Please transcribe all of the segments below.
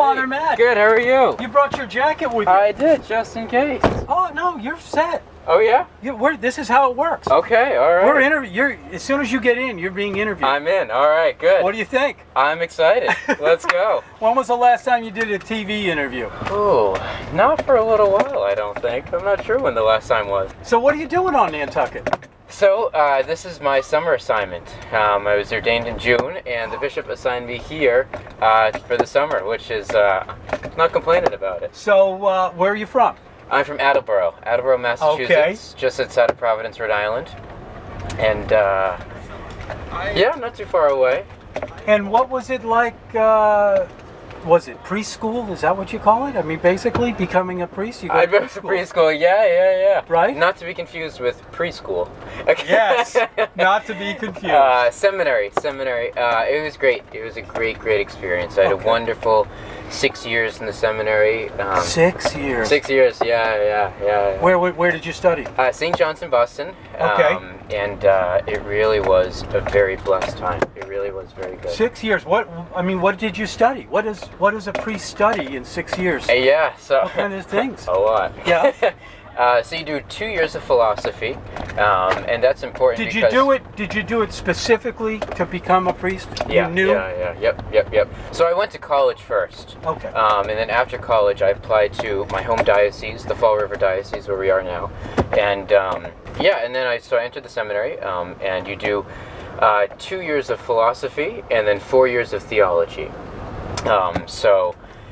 Father Matt. Good, how are you? You brought your jacket with you. I did, just in case. Oh no, you're set. Oh yeah? This is how it works. Okay, all right. You're as soon as you get in, you're being interviewed. I'm in. All right, good. What do you think? I'm excited. Let's go. When was the last time you did a TV interview? Oh, not for a little while, I don't think. I'm not sure when the last time was. So what are you doing on Nantucket? So, this is my summer assignment. I was ordained in June, and the bishop assigned me here for the summer, which is not complaining about it. So, where are you from? I'm from Attleboro, Massachusetts, just outside of Providence, Rhode Island. And, yeah, not too far away. And what was it like, was it preschool? Is that what you call it? I mean, basically, becoming a priest? I went to preschool, yeah. Right? Not to be confused with preschool. Yes, not to be confused. Seminary. It was great. It was a great experience. I had a wonderful 6 years in the seminary. 6 years? 6 years, yeah. Where did you study? St. John's in Boston. Okay. And it really was a very blessed time. It really was very good. 6 years. What did you study? What does a priest study in 6 years? Yeah, so what kind of things? A lot. Yeah. So you do 2 years of philosophy, and that's important. Did you do it specifically to become a priest? Yeah. You knew? Yep. So I went to college first. Okay. And then after college, I applied to my home diocese, the Fall River Diocese, where we are now, and and then I entered the seminary, and you do 2 years of philosophy and then 4 years of theology.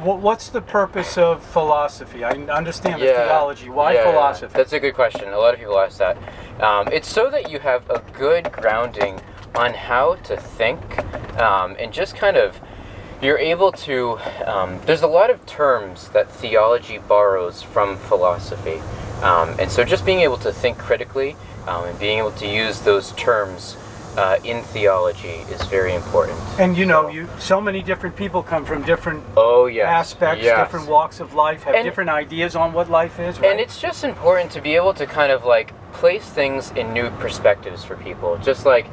What's the purpose of philosophy? I understand the theology. Why philosophy? That's a good question. A lot of people ask that. It's so that you have a good grounding on how to think, and just kind of, you're able to, there's a lot of terms that theology borrows from philosophy. And so just being able to think critically, and being able to use those terms in theology is very important. And so many different people come from different aspects, different walks of life, have different ideas on what life is, right? And it's just important to be able to kind of like place things in new perspectives for people. Just like,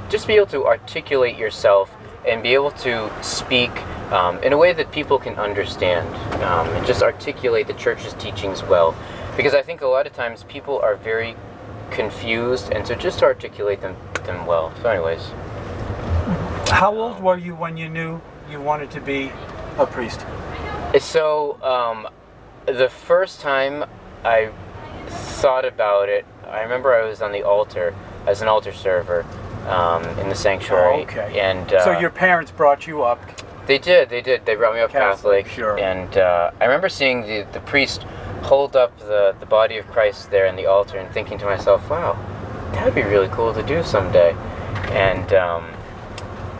just be able to articulate yourself and be able to speak in a way that people can understand, and just articulate the church's teachings well. Because I think a lot of times people are very confused, and so just articulate them well. So anyways. How old were you when you knew you wanted to be a priest? So, the first time I thought about it, I remember I was on the altar as an altar server in the sanctuary. Oh, okay. And so your parents brought you up? They did. They brought me up Catholic. Sure. And I remember seeing the priest hold up the body of Christ there in the altar and thinking to myself, wow, that'd be really cool to do someday.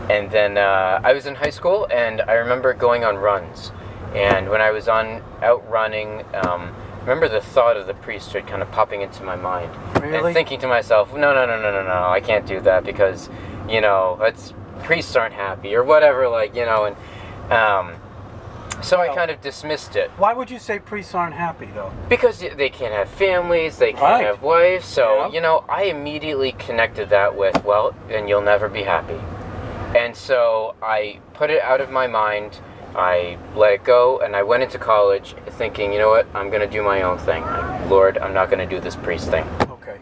And then I was in high school, and I remember going on runs. And when I was out running, I remember the thought of the priesthood kind of popping into my mind. Really? And thinking to myself, no, I can't do that because, priests aren't happy or whatever, so I kind of dismissed it. Why would you say priests aren't happy, though? Because they can't have families, they can't have wives, so, I immediately connected that with, well, then you'll never be happy. And so I put it out of my mind, I let it go, and I went into college thinking, you know what, I'm going to do my own thing. Lord, I'm not going to do this priest thing. Okay.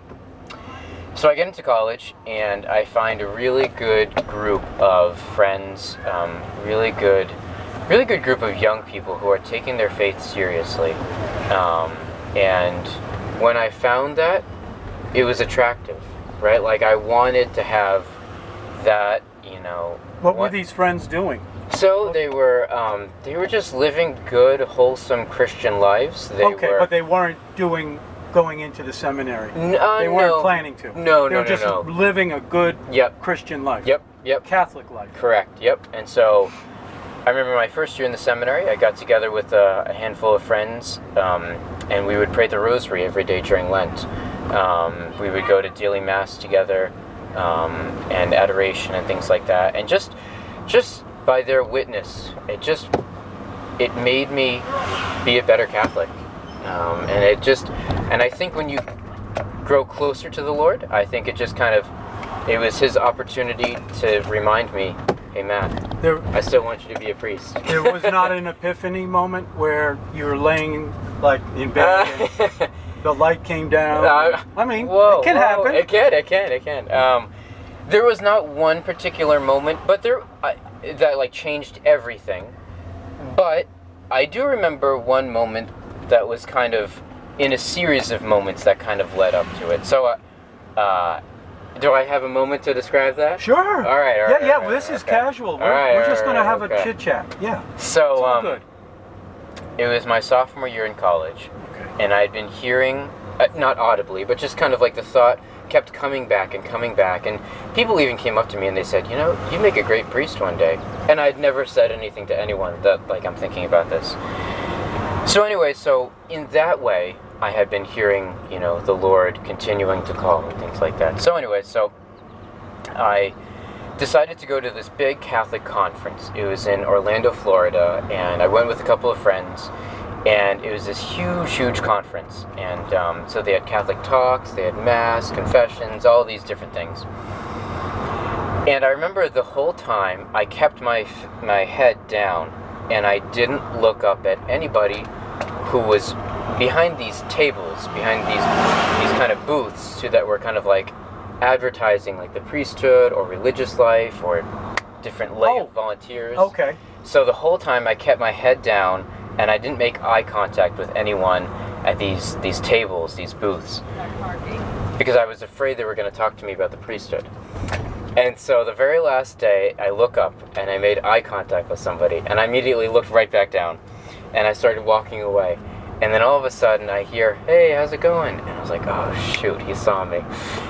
So I get into college, and I find a really good group of friends, really good group of young people who are taking their faith seriously. And when I found that, it was attractive, right? Like I wanted to have that, What were these friends doing? So they were just living good, wholesome Christian lives. But they weren't going into the seminary. They weren't planning to. No, They were just living a good Christian life. Yep. Catholic life. Correct. Yep. And so I remember my first year in the seminary, I got together with a handful of friends, and we would pray the rosary every day during Lent. We would go to daily mass together, and adoration and things like that. And just by their witness, it made me be a better Catholic. And I think when you grow closer to the Lord, I think it was His opportunity to remind me, hey Matt, I still want you to be a priest. There was not an epiphany moment where you were laying like in bed and the light came down. I mean, it can happen. It can. There was not one particular moment, but that like changed everything. But I do remember one moment that was kind of in a series of moments that kind of led up to it. So, do I have a moment to describe that? Sure. All right. Yeah. Well, this is casual. We're just going to have a chit chat. Yeah. So, it's all good. It was my sophomore year in college, and I'd been hearing, not audibly, but just kind of like the thought kept coming back, and people even came up to me and they said, you know, you make a great priest one day. And I'd never said anything to anyone that like I'm thinking about this. So anyway, so in that way, I had been hearing, you know, the Lord continuing to call and things like that. So anyway, so I decided to go to this big Catholic conference. It was in Orlando, Florida, and I went with a couple of friends, and it was this huge conference. And so they had Catholic talks, they had Mass, confessions, all these different things. And I remember the whole time I kept my head down, and I didn't look up at anybody who was behind these tables, behind these kind of booths that were kind of like advertising like the priesthood or religious life or different lay volunteers. Okay. So the whole time I kept my head down and I didn't make eye contact with anyone at these tables, these booths, because I was afraid they were going to talk to me about the priesthood. And so the very last day, I look up and I made eye contact with somebody, and I immediately looked right back down, and I started walking away. And then all of a sudden I hear, "Hey, how's it going?" And I was like, "Oh shoot, he saw me."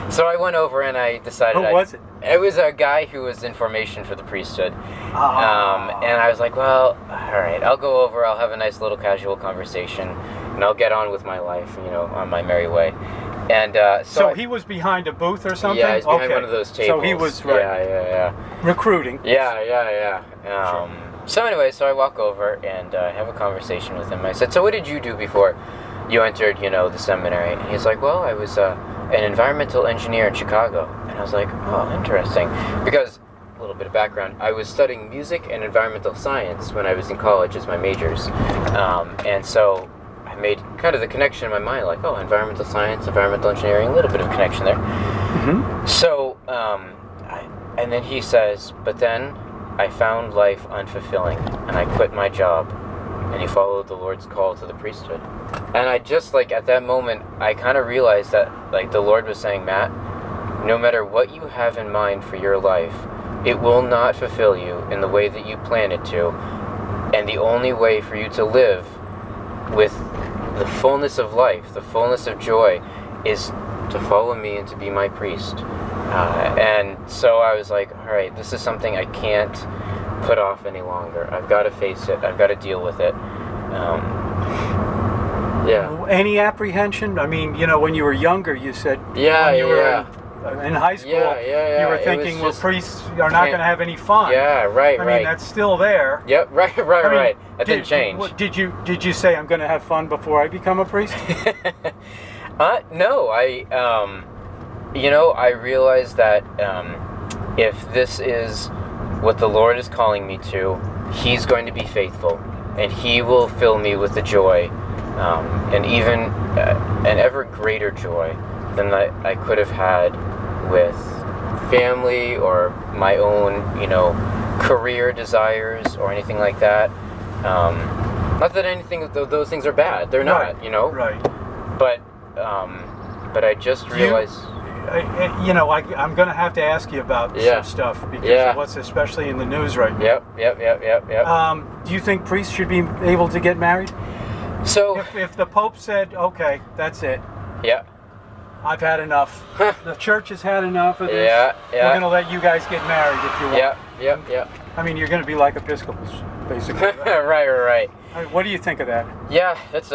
So I went over and I decided. Who was it? It was a guy who was in formation for the priesthood. And I was like, well, all right, I'll go over, I'll have a nice little casual conversation, and I'll get on with my life, you know, on my merry way. And so he was behind a booth or something? Yeah, he's behind one of those tables. So he was recruiting. Yeah. So anyway, so I walk over and have a conversation with him. I said, "So what did you do before you entered, you know, the seminary?" And he's like, "Well, I was an environmental engineer in Chicago." And I was like, "Oh, interesting." Because, a little bit of background, I was studying music and environmental science when I was in college as my majors. And so I made kind of the connection in my mind, like, oh, environmental science, environmental engineering, a little bit of connection there. Mm-hmm. So, and then he says, "But then I found life unfulfilling, and I quit my job, and he followed the Lord's call to the priesthood." And I just, like, at that moment, I kind of realized that, like, the Lord was saying, "Matt, no matter what you have in mind for your life, it will not fulfill you in the way that you plan it to, and the only way for you to live with the fullness of life, the fullness of joy, is to follow me and to be my priest." And so I was like, all right, this is something I can't put off any longer. I've got to face it. I've got to deal with it. Any apprehension? I mean, you know, when you were younger, you said in high school, you were thinking, well, priests are not going to have any fun. Yeah, right. I mean, that's still there. Yep, right. That didn't change. Did you say, I'm going to have fun before I become a priest? No, I realized that if this is what the Lord is calling me to, He's going to be faithful, and He will fill me with the joy, and even an ever greater joy than I could have had with family or my own, you know, career desires or anything like that. Not that anything of those things are bad. They're not, you know. Right. But I just realized. I'm going to have to ask you about some stuff because of what's especially in the news right now. Yep. Do you think priests should be able to get married? So, if the Pope said, "Okay, that's it. Yeah. I've had enough. The church has had enough of this. Yeah. We're going to let you guys get married if you want." Yep. I mean, you're going to be like Episcopals, basically. Right? Right. I mean, what do you think of that? Yeah, that's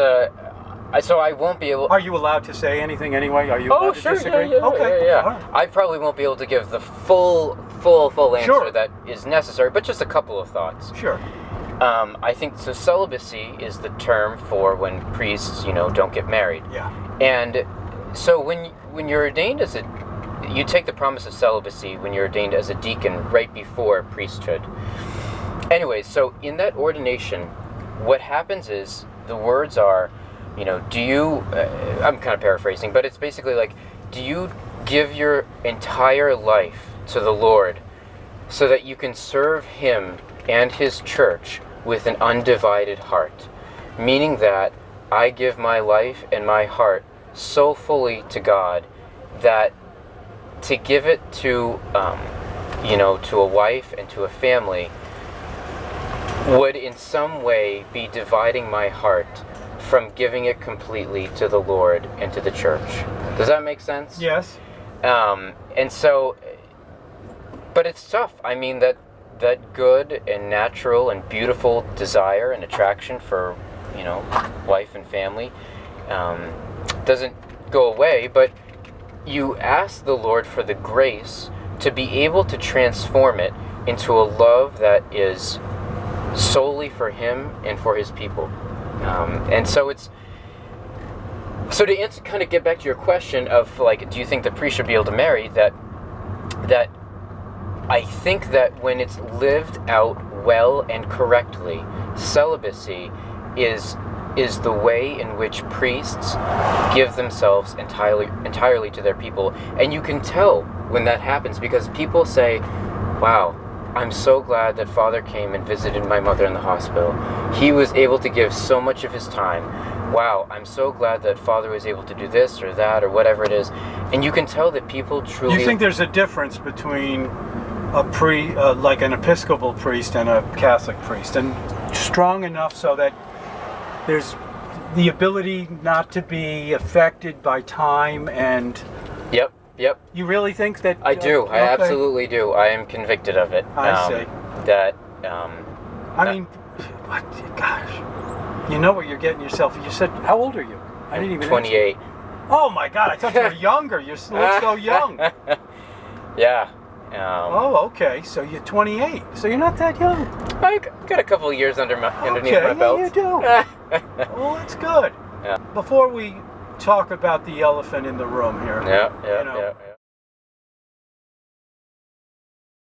so I won't be able. Are you allowed to say anything anyway? Are you allowed to disagree? Yeah, okay. Yeah. Right. I probably won't be able to give the full answer that is necessary, but just a couple of thoughts. Sure. I think so. Celibacy is the term for when priests, you know, don't get married. Yeah. And so when you're ordained you take the promise of celibacy when you're ordained as a deacon right before priesthood. Anyways, so in that ordination, what happens is the words are, do you, I'm kind of paraphrasing, but it's basically like, do you give your entire life to the Lord so that you can serve Him and His church with an undivided heart? Meaning that I give my life and my heart so fully to God that to give it to, to a wife and to a family would in some way be dividing my heart from giving it completely to the Lord and to the church. Does that make sense? Yes. And so, but it's tough. I mean, that good and natural and beautiful desire and attraction for, wife and family doesn't go away, but you ask the Lord for the grace to be able to transform it into a love that is solely for Him and for His people. And so it's, so to answer, kind of get back to your question of like, do you think the priest should be able to marry, that I think that when it's lived out well and correctly, celibacy is the way in which priests give themselves entirely to their people. And you can tell when that happens, because people say, wow, I'm so glad that Father came and visited my mother in the hospital. He was able to give so much of his time. Wow, I'm so glad that Father was able to do this or that or whatever it is. And you can tell that people truly... You think there's a difference between like an Episcopal priest and a Catholic priest, and strong enough so that there's the ability not to be affected by time and... Yep. You really think that... I do. Okay. I absolutely do. I am convicted of it. I see. That... I mean, what? Gosh. You know what you're getting yourself... You said, how old are you? I didn't even 28. answer. Oh my God, I thought you were younger. You look so young. Yeah. Oh, okay. So you're 28. So you're not that young. I got a couple of years underneath my belt. Yeah, you do. Well, that's good. Yeah. Before we talk about the elephant in the room here. Yeah.